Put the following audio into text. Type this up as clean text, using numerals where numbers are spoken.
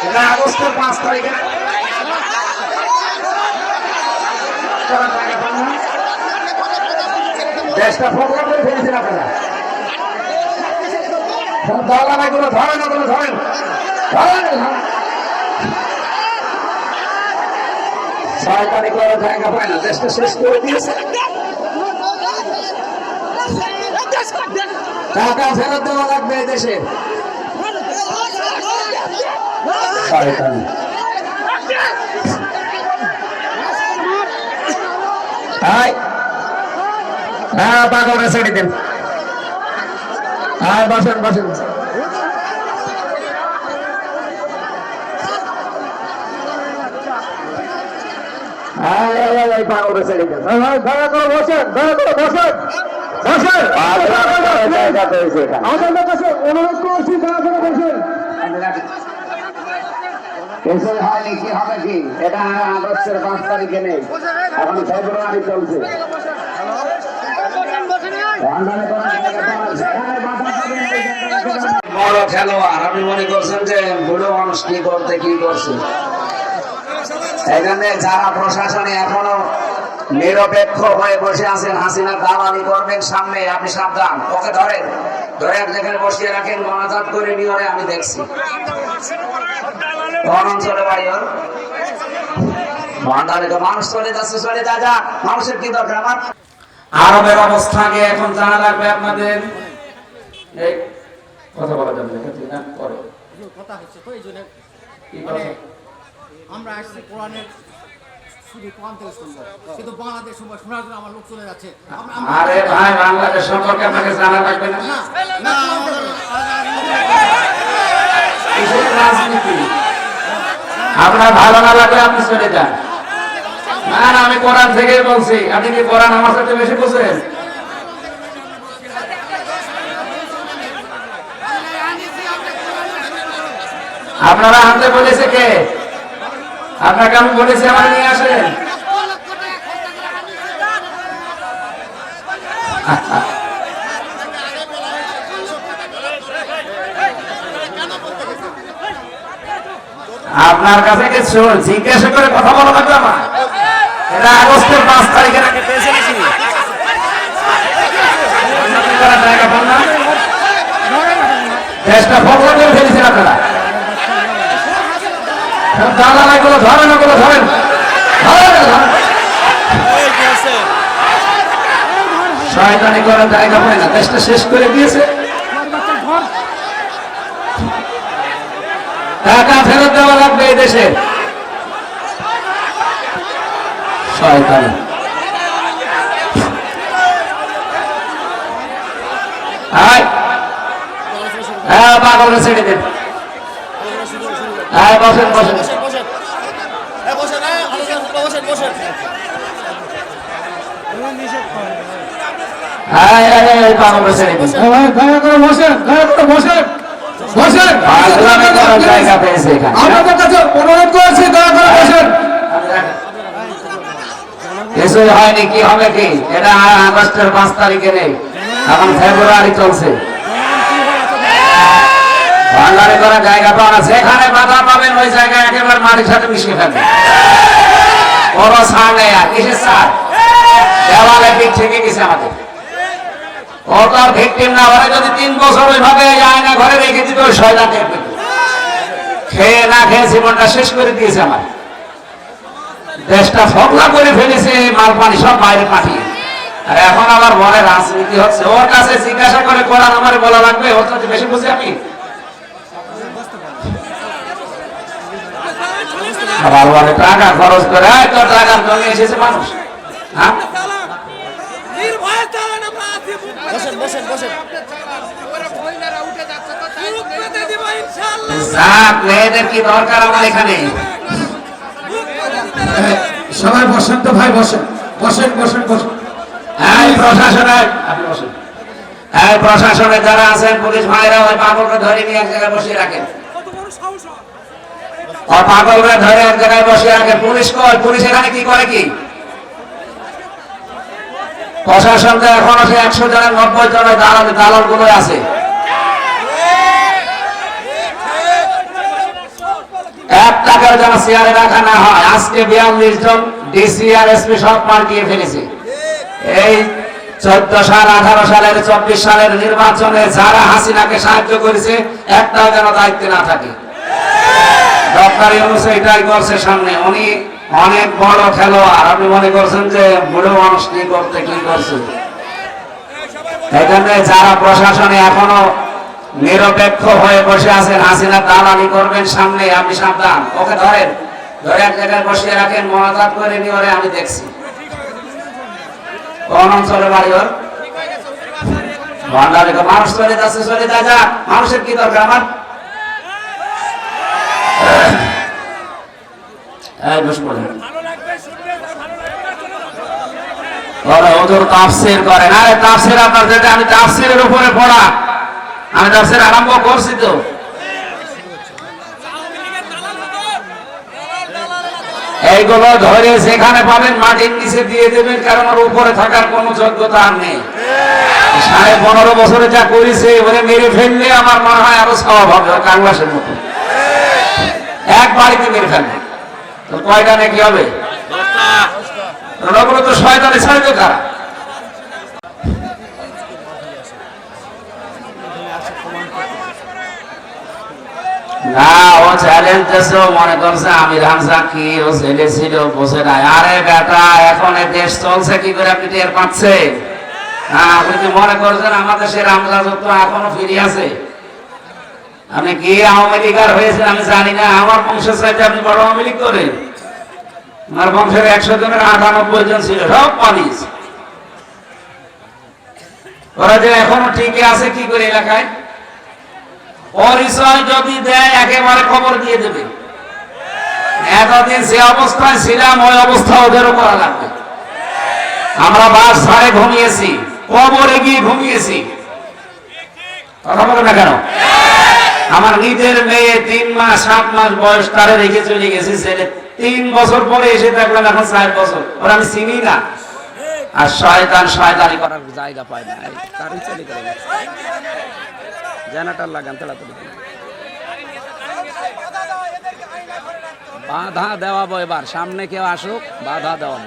এটা আগস্টের 5 তারিখে দেশটা ফোকলা করে ফেলেছেন আপনারা। দলানাগুলো ধরেন, ওগুলো ধরেন, সরকারি করার জায়গা পায় না, দেশটা শেষ করে দিয়েছে। টাকা ফেরত দেওয়া লাগবে এই দেশে। হ্যাঁ পাগলরা ছেড়ে দেন। হ্যাঁ বসেন বসেন। পাগলরা ছেড়ে দেন। দয়া করে বসেন, দয়া করে বসেন, বসেন। আমাদের কাছে অনুরোধ করছি, দয়া করে বসেন। এসব হয়নি, কি হবে কি? এটা আগস্টের 5 তারিখে নেই, এখন ফেব্রুয়ারি চলছে। বড় খেলোয়াড় আপনি মনে করছেন যে বুড়ো মানুষ কি করতে কি করছে? এখানে যারা প্রশাসনে এখনো নিরপেক্ষ হয়ে বসে আছেন, হাসিনা দালালি করবেন সামনে, আপনি সাবধান। ওকে ধরেন, ধরে এক জায়গায় বসিয়ে রাখেন, গণজাত করে নিয়ে আমি দেখছি কোন অঞ্চলে বাড়ি ওর। ভান্ডারে তো মানুষ চলে যাচ্ছে, চলে যা, মানুষের কি দরকার আমার? আরবের অবস্থাকে এখন জানা লাগবে আপনাদের। কথা বলা যাবে না, পরে কথা হচ্ছে তো, এই জন্য আমরা আসছি কোরআনের শুধু কোরআন থেকে শুনবো, কিন্তু বাংলাদেশ শোনার জন্য আমার লোক চলে যাচ্ছে। আরে ভাই, বাংলাদেশ সম্পর্কে আপনাকে জানা লাগবে না? রাজনীতি আপনার ভালো না লাগলে আপনি চলে যান। না না, আমি কোরআন থেকেই বলছি। আপনি কি কোরআন আমার সাথে বেশি বুঝেন? আপনারা আনতে বলেছে কে? আপনাকে আমি বলেছি আমার নিয়ে আসেন। আপনার কাছে কিছু জিজ্ঞাসা করে কথা বলা লাগবে আমার। এটা আগস্টের 5 তারিখের আগে পেয়েছে নাকি? জায়গা পান না, দেশটা ফোকলা করে ফেলেছেন আপনারা। দালানাগুলো ধরেন, ওগুলো ধরেন, শয়তানি করার জায়গা পায় না, দেশটা শেষ করে দিয়েছে। টাকা ফেরত দেওয়া লাগবে এই দেশে। শয়তানি পাগলরা ছেড়ে দেন। বসেন বসেন। পাগলরা ছেড়ে দেন। দয়া করে বসেন, দয়া করে বসেন, বসেন। জায়গা পেয়েছে আপনাদের কাছে অনুরোধ করেছি, দয়া করে বসেন। কিছুই হয়নি, কি হবে কি? এটা আগস্টের 5 তারিখে নেই, এখন ফেব্রুয়ারি চলছে। ভান্ডারে করা জায়গা পাওয়া, যেখানে বাধা পাবেন ওই জায়গায় একেবারে মাটির সাথে মিশিয়ে ফেলবেন। বড় ছাড় নেই, আর কিসের ছাড়? দেওয়ালে পিঠ থেকে গেছে আমাদের। ও তো আর ভিকটিম না, ওরা যদি 3 বছর ওইভাবে আয়না ঘরে রেখে দিত, ওই শয়তান খেয়ে না খেয়ে জীবনটা শেষ করে দিয়েছে আমার। দেশটা ফোকলা করে ফেলেছে, মাল পানি সব বাইরে পাঠিয়ে। আর এখন আবার বলে রাজনীতি হচ্ছে। ওর কাছে জিজ্ঞাসা করে কোরআন আমার বলা লাগবে? ওর কাছে বেশি বুঝি আমি? আবার বলে টাকা খরচ করে, তোর টাকার জন্য এসেছে মানুষ। হ্যাঁ, মেয়েদের কি দরকার আমার এখানে? সবাই বসেন তো ভাই, বসেন বসেন বসেন বসেন। প্রশাসনে যারা আছেন, পুলিশ ভাইরা, ওই পাগলকে ধরে নিয়ে এক জায়গায় বসিয়ে রাখেন। পাগলরা ধরে এক জায়গায় বসিয়ে রাখে। পুলিশ কয়? পুলিশ এখানে কি করে কি? প্রশাসন তো এখন আছে 100 জনের 90 জনের দালাল গুলো আছে। একটাকেও যেন চেয়ারে রাখা না হয়। আজকে 42 জন ডিসি আর এসপি সব পাল্টিয়ে ফেলেছে। এই 14 সাল, 18 সালের, 24 সালের নির্বাচনে যারা হাসিনাকে সাহায্য করেছে একটাও যেন দায়িত্বে না থাকে। ডক্টর ইউনূস এটাই করছে সামনে। উনি অনেক বড় খেলোয়াড়। আপনি মনে করছেন যে বুড়ো মানুষ কি করতে কি করছে? এখানে যারা প্রশাসনে এখনো নিরপেক্ষ হয়ে বসে আছেন, হাসিনা দালালি করবেন সামনে, আপনি সাবধান। ওকে ধরেন, ধরে এক জায়গায় বসিয়ে রাখেন, মোনাজাত করে নিয়ে ওরে আমি দেখছি। কোন অঞ্চলে বাড়ি ওর? ভান্ডারে। মানুষ চলে যাচ্ছে, চলে যা, মানুষের কি দরকার আমার? তাফসীর করেন। আরে তাফসীর আপনার যেটা, আমি তাফসীরের উপরে পড়া, আমি তাফসীর আরম্ভ করছি তো। এইগুলো ধরে যেখানে পাবেন মাটির নিচে দিয়ে দেবেন, কারণ ওর উপরে থাকার কোনো যোগ্যতা আর নেই। 15.5 বছরে যা করেছে, ওরে মেরে ফেললে আমার মনে হয় আরো স্বভাব হবে, কাংলাসের মতো এক বাড়িতে মেরে ফেলবে। তো কয়টা নাকি হবে? ওগুলো তো শয়তানে ছাড়বে কারা? না, ও চ্যালেঞ্জ দিয়েছে, মনে করছে আমির হামজা কি ও ছেলে ছিল, বসে নাই। আরে বেটা, এখন দেশ চলছে কি করে আপনি টের পাচ্ছেন? হ্যাঁ, আপনি কি মনে করছেন আমাদের সে রামরাজত্ব এখনো ফিরে আছে? আপনি কি আওয়ামী লীগার হয়েছেন আমি জানি না। আমার বংশের চাইতে আপনি বড় আওয়ামী লীগ করেন। আমার বংশের 100 জনের 98 জন ছিল, সব পালিস। ওরা যে এখনো ঠিকই আছে কি করে এলাকায়? পরিচয় যদি দেয় একেবারে খবর দিয়ে দেবে। এতদিন যে অবস্থায় ছিলাম ওই অবস্থা ওদেরও করা লাগবে। আমরা বাস ছাড়ে ঘুমিয়েছি, কবরে গিয়ে ঘুমিয়েছি। কথা বলে না কেন? আমার নিজের মেয়ে 3 মাস 7 মাস বয়স, তারে রেখে চলে গেছি। ছেলে 3 বছর পরে এসে দেখলাম এখন 4 বছর। ওরা আমি চিনি না। আর শয়তান শয়তানি করার জায়গা পায় না। তারই চলে গেল। জেনারেটর লাগান তাড়াতাড়ি। বাধা দেওয়াবো এবার, সামনে কেউ আসুক, বাধা দেওয়াবো।